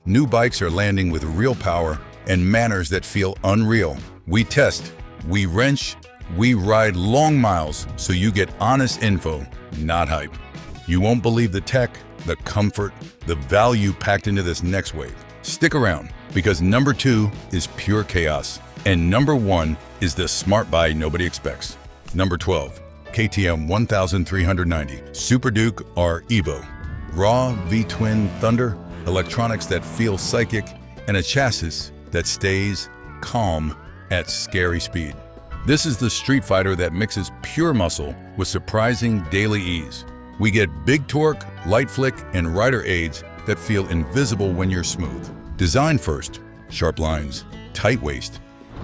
New bikes are landing with real power and manners that feel unreal. We test, we wrench, we ride long miles so you get honest info, not hype. You won't believe the tech, the comfort, the value packed into this next wave. Stick around, because number 2 is pure chaos, and number 1 is the smart buy nobody expects. Number 12, KTM 1390 Super Duke R Evo. Raw V-twin thunder, electronics that feel psychic, and a chassis that stays calm at scary speed. This is the street fighter that mixes pure muscle with surprising daily ease. We get big torque, light flick, and rider aids that feel invisible when you're smooth. Design first, sharp lines, tight waist,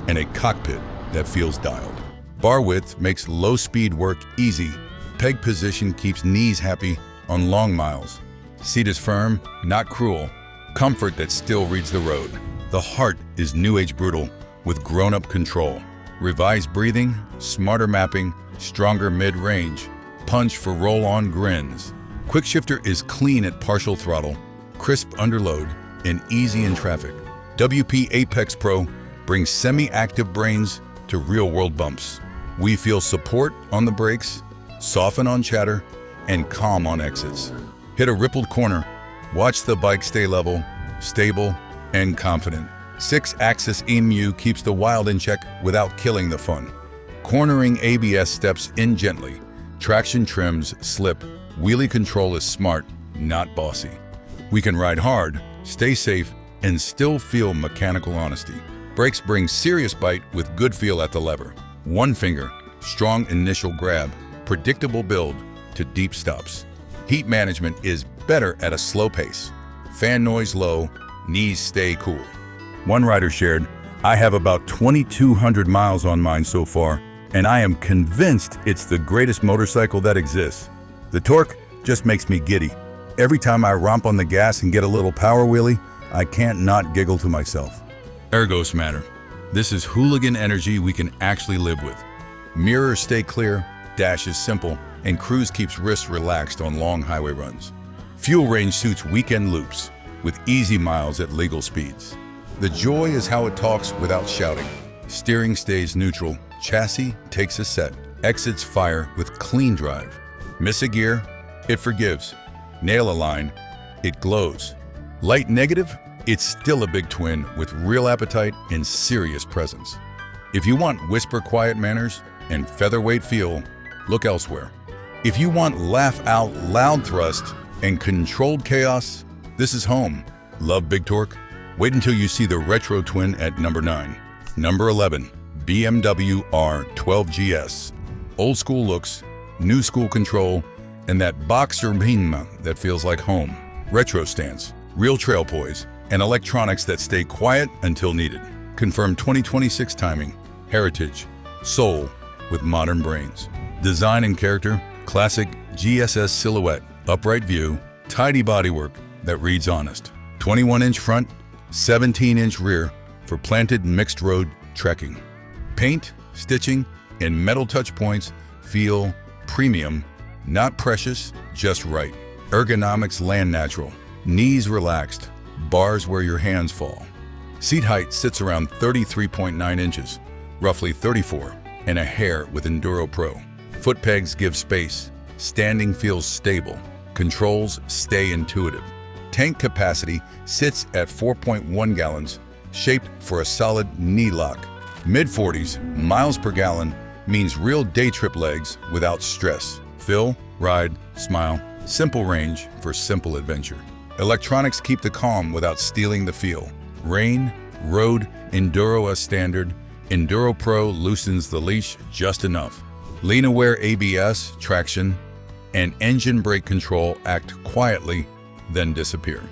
and a cockpit that feels dialed. Bar width makes low speed work easy. Peg position keeps knees happy on long miles. Seat is firm, not cruel. Comfort that still reads the road. The heart is new age brutal with grown-up control. Revised breathing, smarter mapping, stronger mid-range. Punch for roll-on grins. Quick shifter is clean at partial throttle, crisp under load, and easy in traffic. WP Apex Pro brings semi-active brains to real-world bumps. We feel support on the brakes, soften on chatter, and calm on exits. Hit a rippled corner, watch the bike stay level, stable, and confident. 6-axis EMU keeps the wild in check without killing the fun. Cornering ABS steps in gently. Traction trims slip. Wheelie control is smart, not bossy. We can ride hard, stay safe, and still feel mechanical honesty. Brakes bring serious bite with good feel at the lever. One finger, strong initial grab, predictable build to deep stops. Heat management is better at a slow pace. Fan noise low, knees stay cool. One rider shared, "I have about 2,200 miles on mine so far, and I am convinced it's the greatest motorcycle that exists. The torque just makes me giddy. Every time I romp on the gas and get a little power wheelie, I can't not giggle to myself." Ergos matter. This is hooligan energy we can actually live with. Mirrors stay clear, dash is simple, and cruise keeps wrists relaxed on long highway runs. Fuel range suits weekend loops with easy miles at legal speeds. The joy is how it talks without shouting. Steering stays neutral, chassis takes a set, exits fire with clean drive. Miss a gear, it forgives. Nail a line, it glows. Light negative, it's still a big twin with real appetite and serious presence. If you want whisper quiet manners and featherweight feel, look elsewhere. If you want laugh out loud thrust and controlled chaos, this is home. Love big torque? Wait until you see the retro twin at number 9. Number 11, BMW R12 GS. Old school looks, new school control, and that boxer beam that feels like home. Retro stance, real trail poise, and electronics that stay quiet until needed. Confirmed 2026 timing, heritage, soul with modern brains. Design and character, classic GSS silhouette, upright view, tidy bodywork that reads honest. 21-inch front, 17-inch rear for planted mixed road trekking. Paint, stitching, and metal touch points feel premium, not precious, just right. Ergonomics land natural, knees relaxed, bars where your hands fall. Seat height sits around 33.9 inches, roughly 34 and a hair with Enduro Pro. Foot pegs give space, standing feels stable, controls stay intuitive. Tank capacity sits at 4.1 gallons, shaped for a solid knee lock. Mid-40s miles per gallon means real day trip legs without stress. Fill, ride, smile, simple range for simple adventure. Electronics keep the calm without stealing the feel. Rain, road, Enduro as standard. Enduro Pro loosens the leash just enough. Lean-aware ABS, traction, and engine brake control act quietly, then disappear.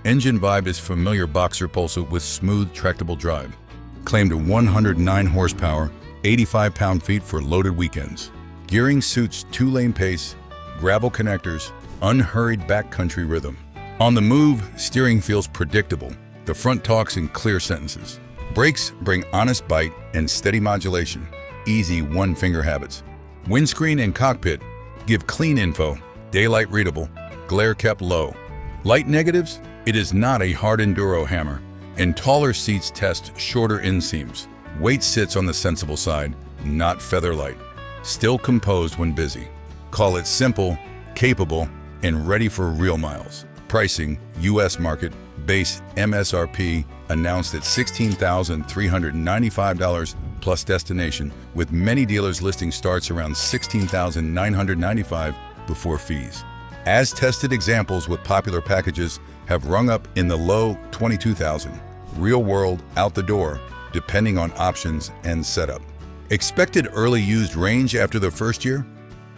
Engine vibe is familiar boxer Pulsar with smooth, tractable drive. Claimed 109 horsepower, 85 pound-feet for loaded weekends. Gearing suits 2-lane pace, gravel connectors, unhurried backcountry rhythm. On the move, steering feels predictable. The front talks in clear sentences. Brakes bring honest bite and steady modulation. Easy one-finger habits. Windscreen and cockpit give clean info, daylight readable, glare kept low. Light negatives, It is not a hard enduro hammer, and taller seats test shorter inseams. Weight sits on the sensible side, not feather light. Still composed when busy. Call it simple, capable, and ready for real miles. Pricing, U.S. market, base MSRP announced at $16,395 plus destination, with many dealers listing starts around $16,995 before fees. As tested examples with popular packages have rung up in the low $22,000, real world out the door, depending on options and setup. Expected early used range after the first year?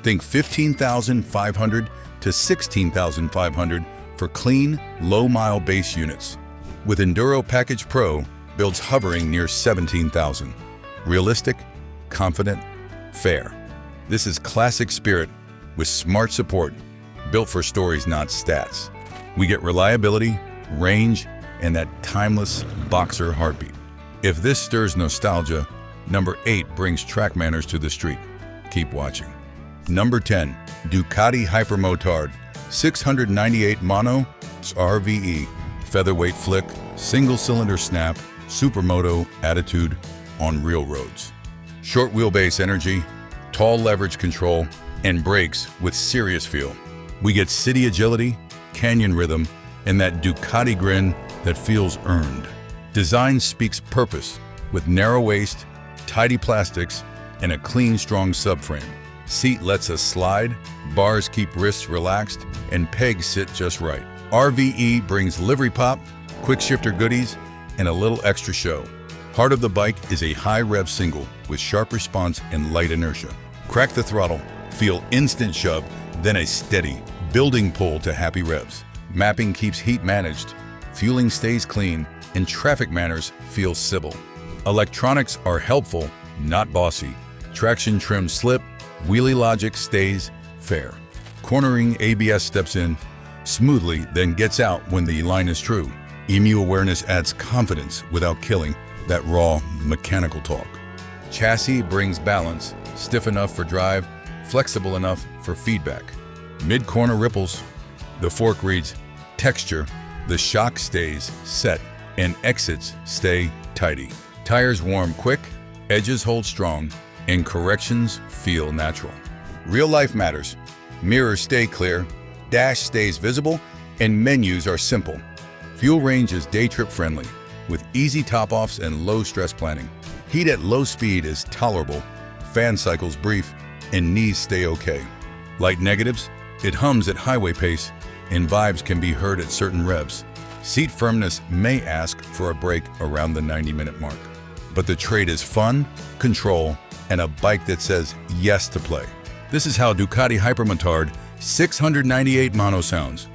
Think 15,500 to 16,500 for clean, low-mile base units. With Enduro Package Pro, builds hovering near 17,000. Realistic, confident, fair. This is classic spirit with smart support, built for stories, not stats. We get reliability, range, and that timeless boxer heartbeat. If this stirs nostalgia, number 8 brings track manners to the street. Keep watching. Number 10, Ducati Hypermotard 698 Mono RVE, featherweight flick, single-cylinder snap, supermoto attitude on real roads. Short wheelbase energy, tall leverage control, and brakes with serious feel. We get city agility, canyon rhythm, and that Ducati grin that feels earned. Design speaks purpose with narrow waist, tidy plastics, and a clean, strong subframe. Seat lets us slide, bars keep wrists relaxed, and pegs sit just right. RVE brings livery pop, quick shifter goodies, and a little extra show. Heart of the bike is a high rev single with sharp response and light inertia. Crack the throttle, feel instant shove, then a steady, building pull to happy revs. Mapping keeps heat managed, fueling stays clean, and traffic manners feel civil. Electronics are helpful, not bossy. Traction trims slip, wheelie logic stays fair. Cornering ABS steps in smoothly, then gets out when the line is true. EMU awareness adds confidence without killing that raw mechanical talk. Chassis brings balance, stiff enough for drive, flexible enough for feedback. Mid-corner ripples, the fork reads texture, the shock stays set, and exits stay tidy. Tires warm quick, edges hold strong, and corrections feel natural. Real life matters. Mirrors stay clear, dash stays visible, and menus are simple. Fuel range is day trip friendly, with easy top-offs and low stress planning. Heat at low speed is tolerable, fan cycles brief, and knees stay okay. Light negatives, it hums at highway pace, and vibes can be heard at certain revs. Seat firmness may ask for a break around the 90-minute mark. But the trade is fun, control, and a bike that says yes to play. This is how Ducati Hypermotard 698 Mono sounds.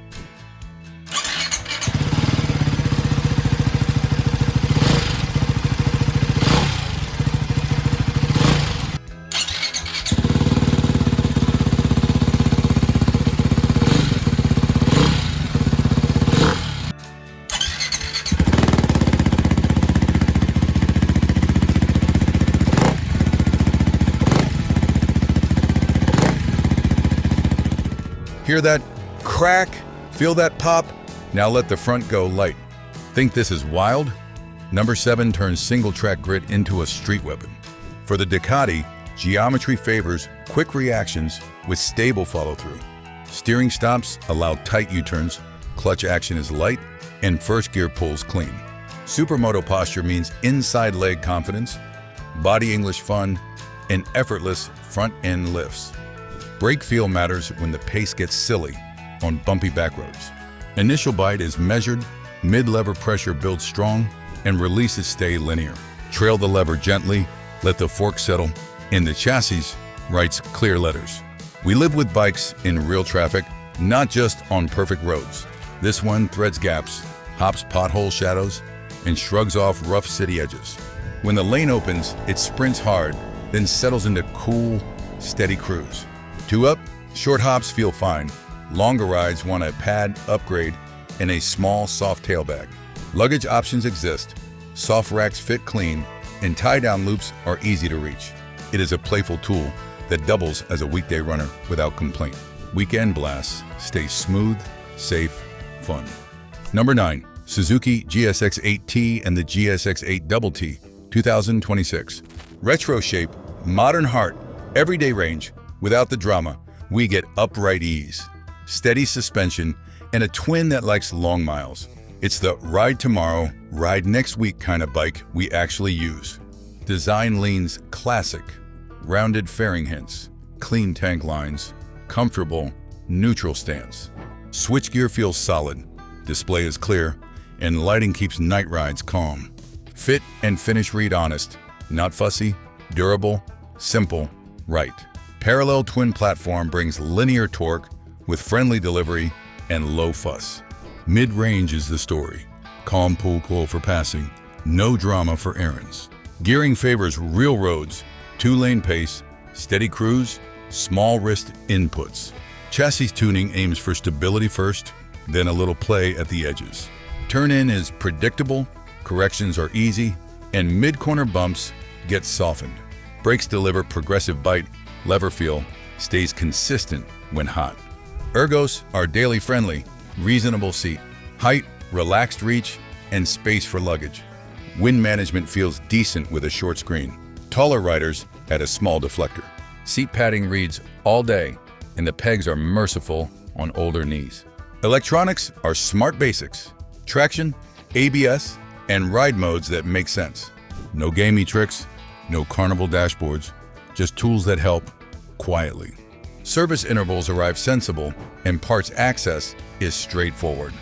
Hear that crack? Feel that pop? Now let the front go light. Think this is wild? Number 7 turns single-track grit into a street weapon. For the Ducati, geometry favors quick reactions with stable follow-through. Steering stops allow tight U-turns, clutch action is light, and first gear pulls clean. Supermoto posture means inside leg confidence, body English fun, and effortless front-end lifts. Brake feel matters when the pace gets silly on bumpy back roads. Initial bite is measured, mid-lever pressure builds strong, and releases stay linear. Trail the lever gently, let the fork settle, and the chassis writes clear letters. We live with bikes in real traffic, not just on perfect roads. This one threads gaps, hops pothole shadows, and shrugs off rough city edges. When the lane opens, it sprints hard, then settles into cool, steady cruise. 2 up, short hops feel fine. Longer rides want a pad upgrade and a small, soft tailbag. Luggage options exist. Soft racks fit clean, and tie-down loops are easy to reach. It is a playful tool that doubles as a weekday runner without complaint. Weekend blasts stay smooth, safe, fun. Number 9. Suzuki GSX-8T and the GSX-8T 2026. Retro shape, modern heart, everyday range. Without the drama, we get upright ease, steady suspension, and a twin that likes long miles. It's the ride tomorrow, ride next week kind of bike we actually use. Design leans classic, rounded fairing hints, clean tank lines, comfortable, neutral stance. Switchgear feels solid, display is clear, and lighting keeps night rides calm. Fit and finish read honest, not fussy, durable, simple, right. Parallel twin platform brings linear torque with friendly delivery and low fuss. Mid-range is the story. Calm pull for passing, no drama for errands. Gearing favors real roads, 2-lane pace, steady cruise, small wrist inputs. Chassis tuning aims for stability first, then a little play at the edges. Turn-in is predictable, corrections are easy, and mid-corner bumps get softened. Brakes deliver progressive bite, lever feel stays consistent when hot. Ergos are daily friendly, reasonable seat, height, relaxed reach, and space for luggage. Wind management feels decent with a short screen. Taller riders add a small deflector. Seat padding reads all day, and the pegs are merciful on older knees. Electronics are smart basics. Traction, ABS, and ride modes that make sense. No gamey tricks, no carnival dashboards, just tools that help quietly. Service intervals arrive sensible, and parts access is straightforward.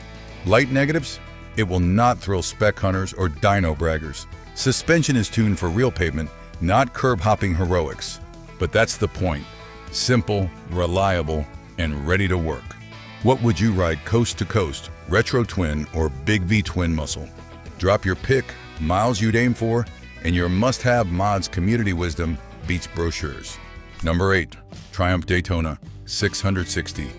Light negatives? It will not thrill spec hunters or dyno braggers. Suspension is tuned for real pavement, not curb-hopping heroics. But that's the point. Simple, reliable, and ready to work. What would you ride coast to coast, retro twin or big V twin muscle? Drop your pick, miles you'd aim for, and your must-have mods community wisdom beats brochures. Number 8. Triumph Daytona 660.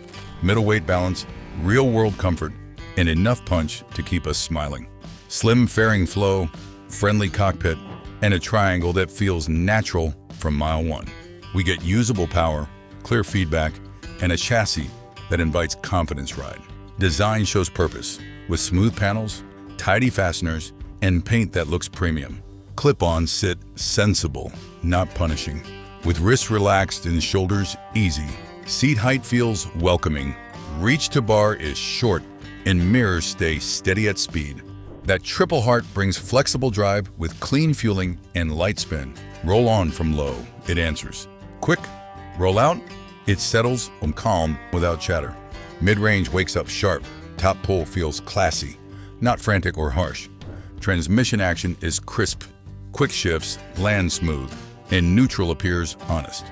Middleweight balance, real-world comfort, and enough punch to keep us smiling. Slim fairing flow, friendly cockpit, and a triangle that feels natural from mile one. We get usable power, clear feedback, and a chassis that invites confidence ride. Design shows purpose, with smooth panels, tidy fasteners, and paint that looks premium. Clip-ons sit sensible, not punishing. With wrists relaxed and shoulders easy, seat height feels welcoming. Reach to bar is short, and mirrors stay steady at speed. That triple heart brings flexible drive with clean fueling and light spin. Roll on from low, it answers. Quick, roll out, it settles on calm without chatter. Mid-range wakes up sharp, top pull feels classy, not frantic or harsh. Transmission action is crisp, quick shifts land smooth, and neutral appears honest.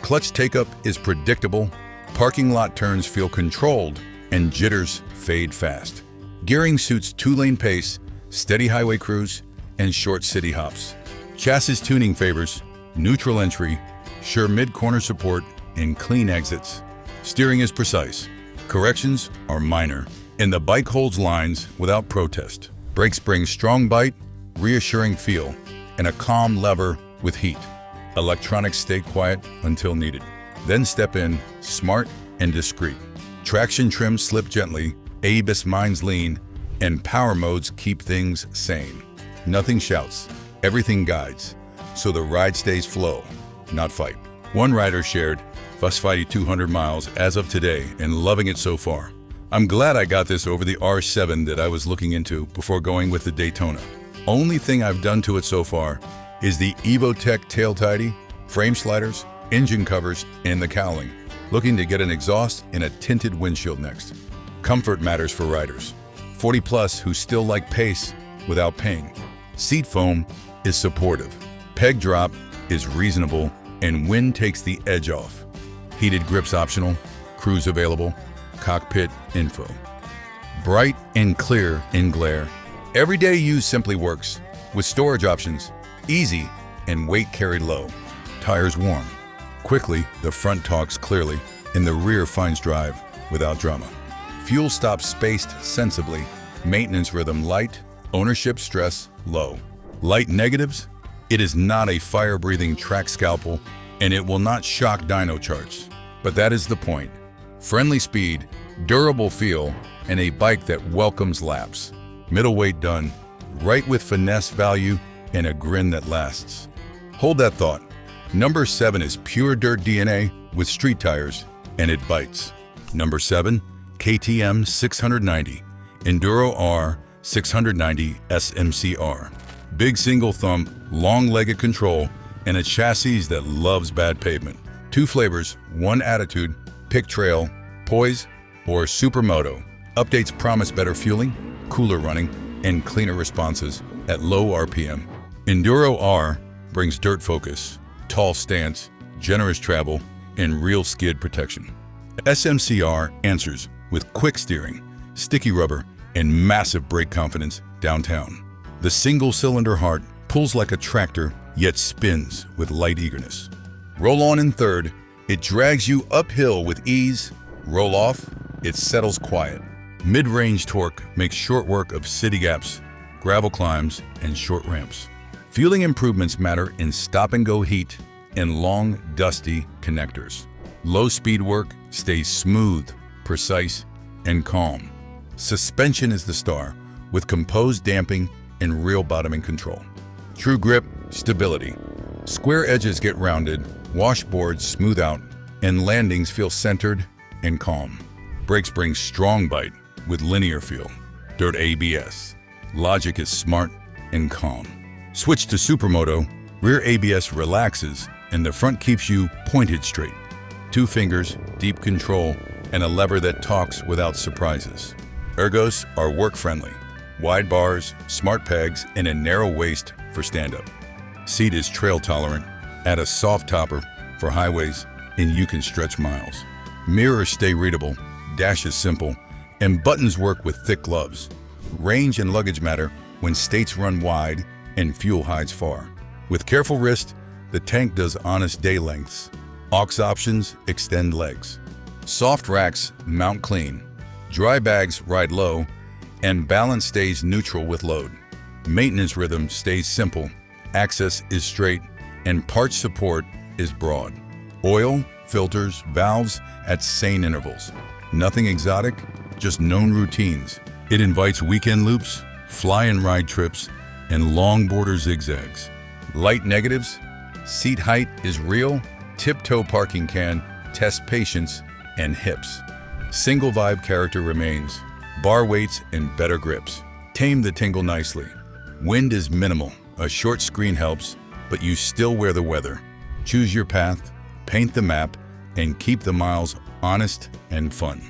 Clutch take-up is predictable, parking lot turns feel controlled, and jitters fade fast. Gearing suits 2-lane pace, steady highway cruise, and short city hops. Chassis tuning favors neutral entry, sure mid-corner support, and clean exits. Steering is precise. Corrections are minor, and the bike holds lines without protest. Brakes bring strong bite, reassuring feel, and a calm lever with heat. Electronics stay quiet until needed. Then step in, smart and discreet. Traction trims slip gently, ABS minds lean, and power modes keep things sane. Nothing shouts, everything guides, so the ride stays flow, not fight. One rider shared, "Husqvarna 200 miles as of today and loving it so far. I'm glad I got this over the R7 that I was looking into before going with the Daytona. Only thing I've done to it so far is the 𝐏𝐄𝐑 tail tidy, frame sliders, engine covers, and the cowling. Looking to get an exhaust and a tinted windshield next. Comfort matters for riders. 40 plus who still like pace without pain. Seat foam is supportive. Peg drop is reasonable, and wind takes the edge off. Heated grips optional, cruise available, cockpit info. Bright and clear in glare. Everyday use simply works, with storage options, easy, and weight carried low. Tires warm. Quickly, the front talks clearly, and the rear finds drive without drama. Fuel stops spaced sensibly, maintenance rhythm light, ownership stress low. Light negatives? It is not a fire-breathing track scalpel, and it will not shock dyno charts. But that is the point. Friendly speed, durable feel, and a bike that welcomes laps. Middleweight done, right with finesse value and a grin that lasts. Hold that thought. Number 7 is pure dirt DNA with street tires, and it bites. Number 7, KTM 690, Enduro R 690 SMC R. Big single thumb, long-legged control, and a chassis that loves bad pavement. 2 flavors, 1 attitude, pick trail, poise, or supermoto. Updates promise better fueling, cooler running, and cleaner responses at low RPM. Enduro R brings dirt focus, tall stance, generous travel, and real skid protection. SMC R answers with quick steering, sticky rubber, and massive brake confidence downtown. The single-cylinder heart pulls like a tractor, yet spins with light eagerness. Roll on in third, it drags you uphill with ease. Roll off, it settles quiet. Mid-range torque makes short work of city gaps, gravel climbs, and short ramps. Fueling improvements matter in stop-and-go heat and long, dusty connectors. Low-speed work stays smooth, precise, and calm. Suspension is the star, with composed damping and real bottoming control. True grip, stability. Square edges get rounded, washboards smooth out, and landings feel centered and calm. Brakes bring strong bite with linear feel. Dirt ABS. Logic is smart and calm. Switch to Supermoto, rear ABS relaxes and the front keeps you pointed straight. 2 fingers, deep control, and a lever that talks without surprises. Ergos are work-friendly. Wide bars, smart pegs, and a narrow waist for stand-up. Seat is trail-tolerant. Add a soft topper for highways, and you can stretch miles. Mirrors stay readable, dash is simple, and buttons work with thick gloves. Range and luggage matter when states run wide and fuel hides far. With careful wrist, the tank does honest day lengths. Aux options extend legs. Soft racks mount clean. Dry bags ride low, and balance stays neutral with load. Maintenance rhythm stays simple, access is straight, and parts support is broad. Oil, filters, valves at sane intervals. Nothing exotic, just known routines. It invites weekend loops, fly and ride trips, and long border zigzags. Light negatives, seat height is real, tiptoe parking can test patience and hips. Single vibe character remains, bar weights and better grips. Tame the tingle nicely. Wind is minimal, a short screen helps, but you still wear the weather. Choose your path, paint the map, and keep the miles honest and fun.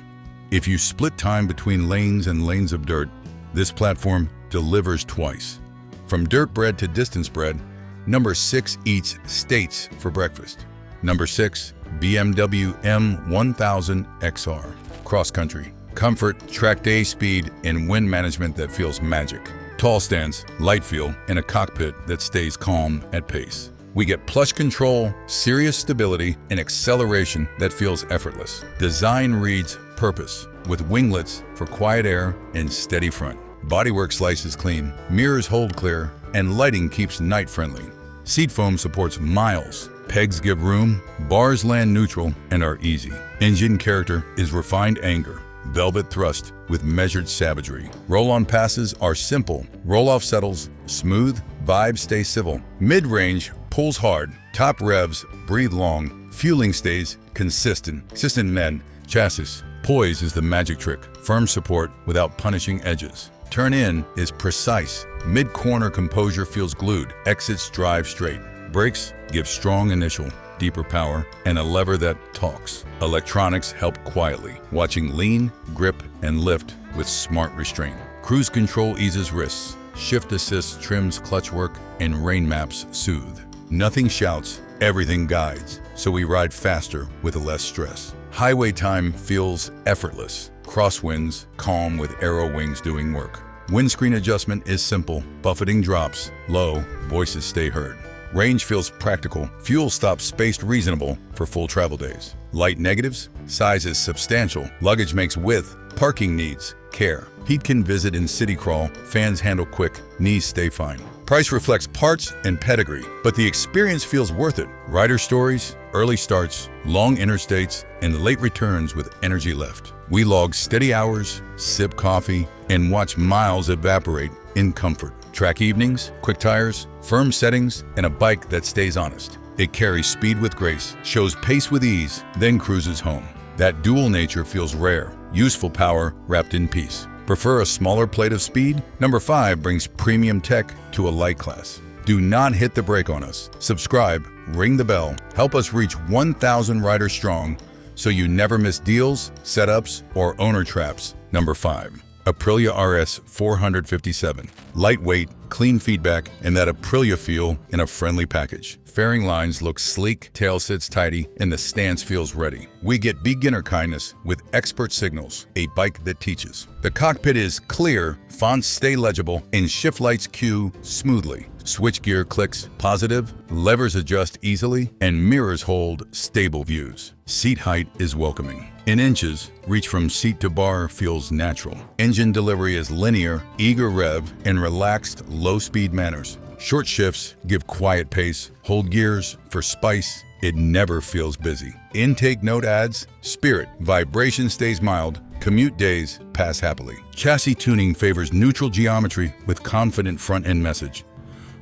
If you split time between lanes and lanes of dirt, this platform delivers twice. From dirt bread to distance bread, number 6 eats states for breakfast. Number 6, BMW M1000XR. Cross country, comfort, track day speed, and wind management that feels magic. Tall stance, light feel, and a cockpit that stays calm at pace. We get plush control, serious stability, and acceleration that feels effortless. Design reads purpose, with winglets for quiet air and steady front. Bodywork slices clean, mirrors hold clear, and lighting keeps night friendly. Seat foam supports miles. Pegs give room, bars land neutral and are easy. Engine character is refined anger, velvet thrust with measured savagery. Roll-on passes are simple, roll-off settles smooth, vibes stay civil. Mid-range pulls hard, top revs breathe long, fueling stays consistent. Men, chassis, poise is the magic trick, firm support without punishing edges. Turn in is precise, mid-corner composure feels glued, exits drive straight. Brakes give strong initial, deeper power, and a lever that talks. Electronics help quietly, watching lean, grip, and lift with smart restraint. Cruise control eases wrists, shift assist trims clutch work, and rain maps soothe. Nothing shouts, everything guides, so we ride faster with less stress. Highway time feels effortless. Crosswinds calm with aero wings doing work. Windscreen adjustment is simple, buffeting drops, low, voices stay heard. Range feels practical, fuel stops spaced reasonable for full travel days. Light negatives, size is substantial, luggage makes width, parking needs care. Heat can visit in city crawl, fans handle quick, knees stay fine. Price reflects parts and pedigree, but the experience feels worth it. Rider stories, early starts, long interstates, and late returns with energy left. We log steady hours, sip coffee, and watch miles evaporate in comfort. Track evenings, quick tires, firm settings, and a bike that stays honest. It carries speed with grace, shows pace with ease, then cruises home. That dual nature feels rare, useful power wrapped in peace. Prefer a smaller plate of speed? Number 5 brings premium tech to a light class. Do not hit the brake on us. Subscribe, ring the bell, help us reach 1,000 riders strong so you never miss deals, setups, or owner traps. Number 5. Aprilia RS457. Lightweight, clean feedback, and that Aprilia feel in a friendly package. Fairing lines look sleek, tail sits tidy, and the stance feels ready. We get beginner kindness with expert signals, a bike that teaches. The cockpit is clear, fonts stay legible, and shift lights cue smoothly. Switchgear clicks positive, levers adjust easily, and mirrors hold stable views. Seat height is welcoming. In inches, reach from seat to bar feels natural. Engine delivery is linear, eager rev, and relaxed, low-speed manners. Short shifts give quiet pace, hold gears for spice. It never feels busy. Intake note adds spirit, vibration stays mild, commute days pass happily. Chassis tuning favors neutral geometry with confident front-end message.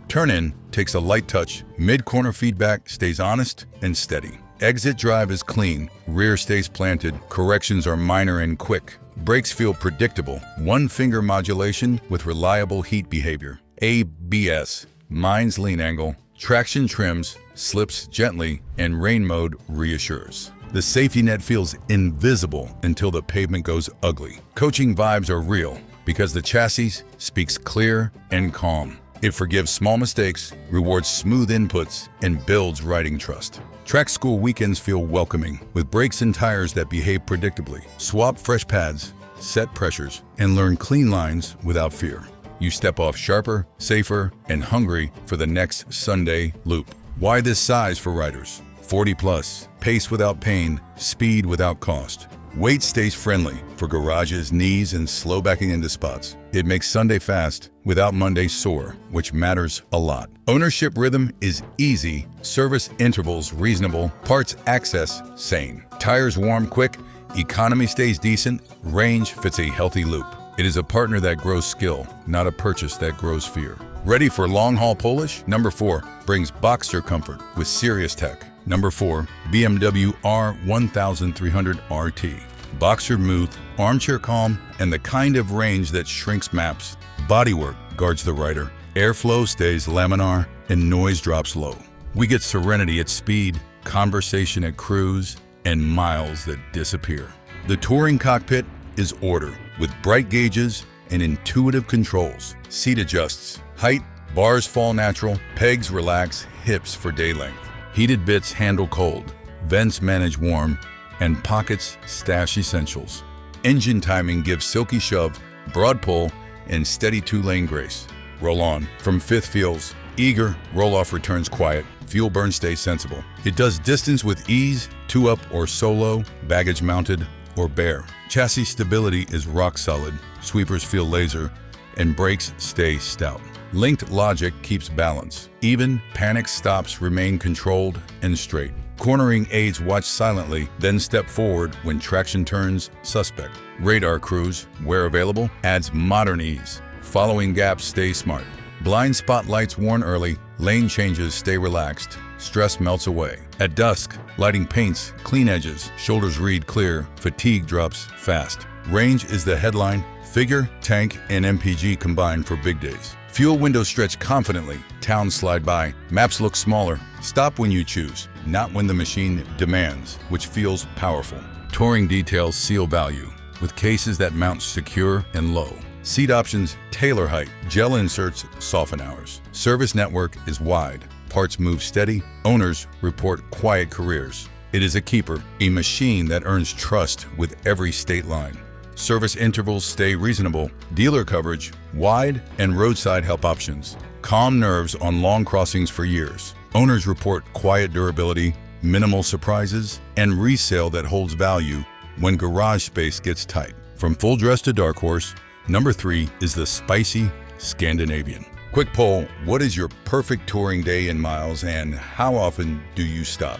Turn-in takes a light touch, mid-corner feedback stays honest and steady. Exit drive is clean, rear stays planted, corrections are minor and quick. Brakes feel predictable, one-finger modulation with reliable heat behavior. ABS, minds lean angle, traction trims, slips gently, and rain mode reassures. The safety net feels invisible until the pavement goes ugly. Coaching vibes are real because the chassis speaks clear and calm. It forgives small mistakes, rewards smooth inputs, and builds riding trust. Track school weekends feel welcoming, with brakes and tires that behave predictably. Swap fresh pads, set pressures, and learn clean lines without fear. You step off sharper, safer, and hungry for the next Sunday loop. Why this size for riders? 40 plus, pace without pain, speed without cost. Weight stays friendly for garages, knees, and slow backing into spots. It makes Sunday fast without Monday sore, which matters a lot. Ownership rhythm is easy, service intervals reasonable, parts access sane. Tires warm quick, economy stays decent, range fits a healthy loop. It is a partner that grows skill, not a purchase that grows fear. Ready for long-haul Polish? Number 4 brings Boxster comfort with serious tech. Number 4, BMW R1300 RT. Boxer smooth, armchair calm, and the kind of range that shrinks maps. Bodywork guards the rider. Airflow stays laminar, and noise drops low. We get serenity at speed, conversation at cruise, and miles that disappear. The touring cockpit is order, with bright gauges and intuitive controls. Seat adjusts. Height, bars fall natural, pegs relax, hips for day length. Heated bits handle cold, vents manage warm, and pockets stash essentials. Engine timing gives silky shove, broad pull, and steady 2-lane grace. Roll on from fifth feels eager, roll off returns quiet, fuel burn stays sensible. It does distance with ease, 2-up or solo, baggage mounted or bare. Chassis stability is rock solid, sweepers feel laser, and brakes stay stout. Linked logic keeps balance. Even panic stops remain controlled and straight. Cornering aids watch silently, then step forward when traction turns suspect. Radar cruise, where available, adds modern ease. Following gaps stay smart. Blind spot lights warn early, lane changes stay relaxed. Stress melts away. At dusk, lighting paints clean edges, shoulders read clear, fatigue drops fast. Range is the headline, figure, tank, and MPG combined for big days. Fuel windows stretch confidently, towns slide by, maps look smaller. Stop when you choose, not when the machine demands, which feels powerful. Touring details seal value, with cases that mount secure and low. Seat options tailor height, gel inserts soften hours. Service network is wide, parts move steady, owners report quiet careers. It is a keeper, a machine that earns trust with every state line. Service intervals stay reasonable, dealer coverage wide, and roadside help options. Calm nerves on long crossings for years. Owners report quiet durability, minimal surprises, and resale that holds value when garage space gets tight. From full dress to dark horse, number 3 is the spicy Scandinavian. Quick poll, what is your perfect touring day in miles and how often do you stop?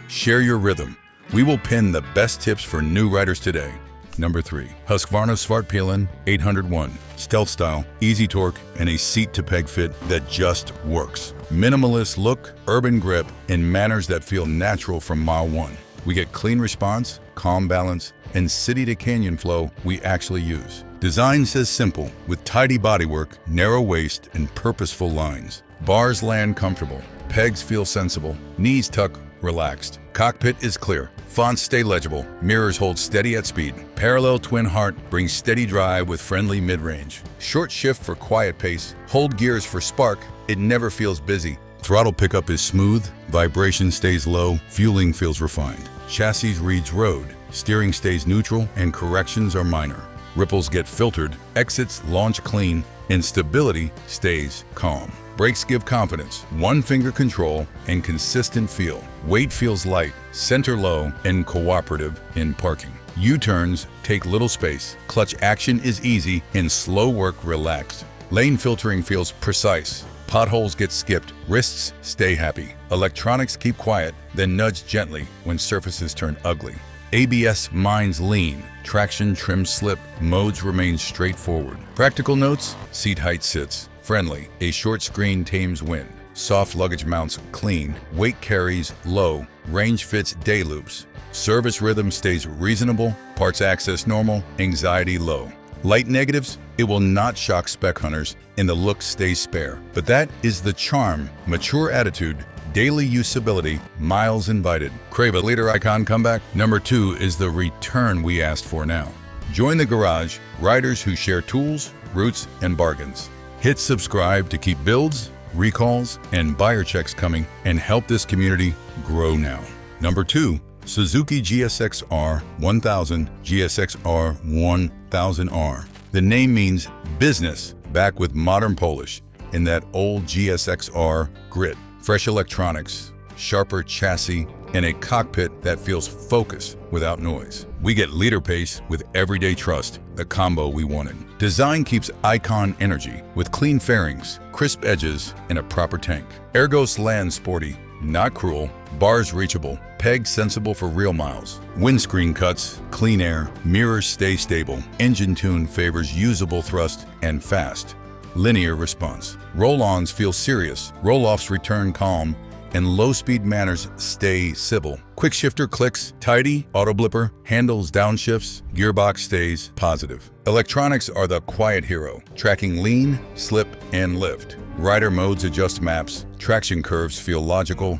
Share your rhythm. We will pin the best tips for new riders today. Number 3. Husqvarna Svartpilen 801. Stealth style, easy torque, and a seat-to-peg fit that just works. Minimalist look, urban grip, and manners that feel natural from mile one. We get clean response, calm balance, and city-to-canyon flow we actually use. Design says simple, with tidy bodywork, narrow waist, and purposeful lines. Bars land comfortable, pegs feel sensible, knees tuck relaxed. Cockpit is clear, fonts stay legible, mirrors hold steady at speed. Parallel twin heart brings steady drive with friendly mid-range. Short shift for quiet pace, hold gears for spark, it never feels busy. Throttle pickup is smooth, vibration stays low, fueling feels refined. Chassis reads road, steering stays neutral, and corrections are minor. Ripples get filtered, exits launch clean, and stability stays calm. Brakes give confidence, one-finger control, and consistent feel. Weight feels light, center low, and cooperative in parking. U-turns take little space, clutch action is easy, and slow work relaxed. Lane filtering feels precise. Potholes get skipped, wrists stay happy. Electronics keep quiet, then nudge gently when surfaces turn ugly. ABS minds lean, traction trims slip, modes remain straightforward. Practical notes: seat height sits friendly, a short screen tames wind, soft luggage mounts clean, weight carries low, range fits day loops. Service rhythm stays reasonable, parts access normal, anxiety low. Light negatives: it will not shock spec hunters, and the look stays spare. But that is the charm, mature attitude, daily usability, miles invited. Crave a leader icon comeback? Number 2 is the return we asked for now. Join the garage, riders who share tools, routes, and bargains. Hit subscribe to keep builds, recalls, and buyer checks coming and help this community grow now. Number 2, Suzuki GSX-R1000, GSX-R1000R. The name means business, back with modern polish in that old GSX-R grit. Fresh electronics, sharper chassis, and a cockpit that feels focused without noise. We get leader pace with everyday trust, the combo we wanted. Design keeps icon energy with clean fairings, crisp edges, and a proper tank. Ergos land sporty, not cruel, bars reachable, pegs sensible for real miles. Windscreen cuts, clean air, mirrors stay stable. Engine tune favors usable thrust and fast. Linear response. Roll-ons feel serious, roll-offs return calm, and low-speed manners stay civil. Quick shifter clicks, tidy, auto blipper, handles downshifts, gearbox stays positive. Electronics are the quiet hero, tracking lean, slip, and lift. Rider modes adjust maps, traction curves feel logical,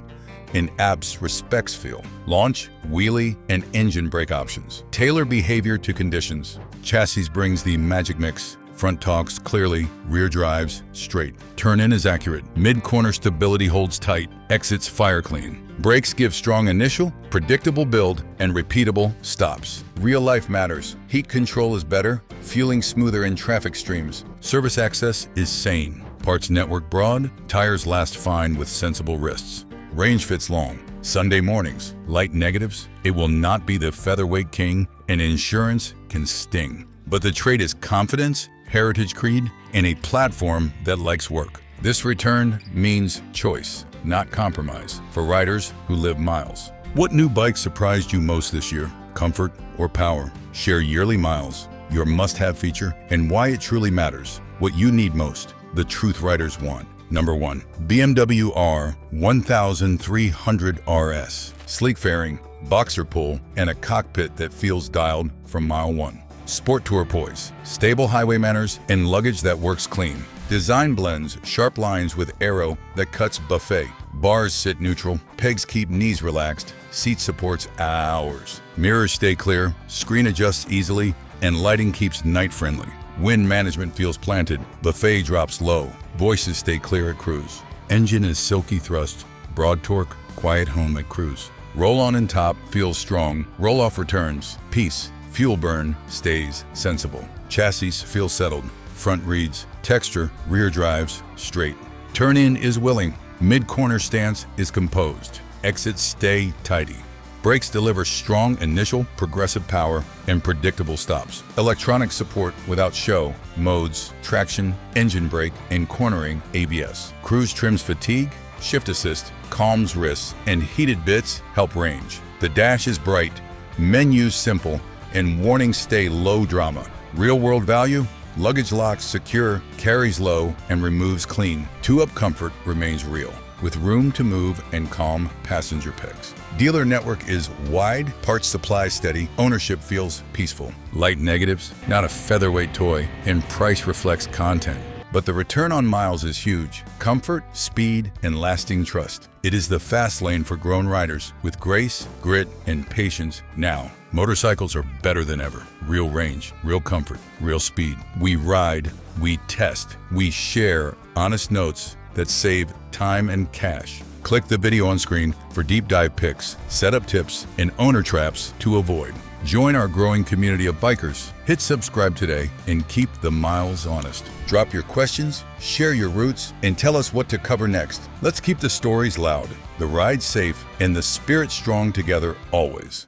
and apps respects feel. Launch, wheelie, and engine brake options. Tailor behavior to conditions. Chassis brings the magic mix. Front talks clearly, rear drives straight. Turn-in is accurate. Mid-corner stability holds tight. Exits fire clean. Brakes give strong initial, predictable build, and repeatable stops. Real life matters. Heat control is better, fueling smoother in traffic streams. Service access is sane. Parts network broad, tires last fine with sensible wrists. Range fits long. Sunday mornings, light negatives, it will not be the featherweight king, and insurance can sting. But the trait is confidence, heritage creed, and a platform that likes work. This return means choice, not compromise, for riders who live miles. What new bike surprised you most this year? Comfort or power? Share yearly miles, your must-have feature, and why it truly matters. What you need most, the truth riders want. Number 1, BMW R1300 RS. Sleek fairing, boxer pull, and a cockpit that feels dialed from mile one. Sport Tour poise, stable highway manners, and luggage that works clean. Design blends sharp lines with aero that cuts buffet. Bars sit neutral, pegs keep knees relaxed, seat supports hours. Mirrors stay clear, screen adjusts easily, and lighting keeps night friendly. Wind management feels planted, buffet drops low, voices stay clear at cruise. Engine is silky thrust, broad torque, quiet home at cruise. Roll-on and top feels strong, roll-off returns, peace. Fuel burn stays sensible. Chassis feel settled. Front reads, texture, rear drives, straight. Turn-in is willing. Mid-corner stance is composed. Exits stay tidy. Brakes deliver strong initial, progressive power, and predictable stops. Electronic support without show, modes, traction, engine brake, and cornering ABS. Cruise trims fatigue, shift assist, calms wrists, and heated bits help range. The dash is bright, menus simple, and warnings stay low drama. Real-world value? Luggage locks secure, carries low, and removes clean. Two-up comfort remains real, with room to move and calm passenger pegs. Dealer network is wide, parts supply steady, ownership feels peaceful. Light negatives? Not a featherweight toy, and price reflects content. But the return on miles is huge. Comfort, speed, and lasting trust. It is the fast lane for grown riders with grace, grit, and patience now. Motorcycles are better than ever. Real range, real comfort, real speed. We ride, we test, we share honest notes that save time and cash. Click the video on screen for deep dive pics, setup tips, and owner traps to avoid. Join our growing community of bikers. Hit subscribe today and keep the miles honest. Drop your questions, share your routes, and tell us what to cover next. Let's keep the stories loud, the ride safe, and the spirit strong together always.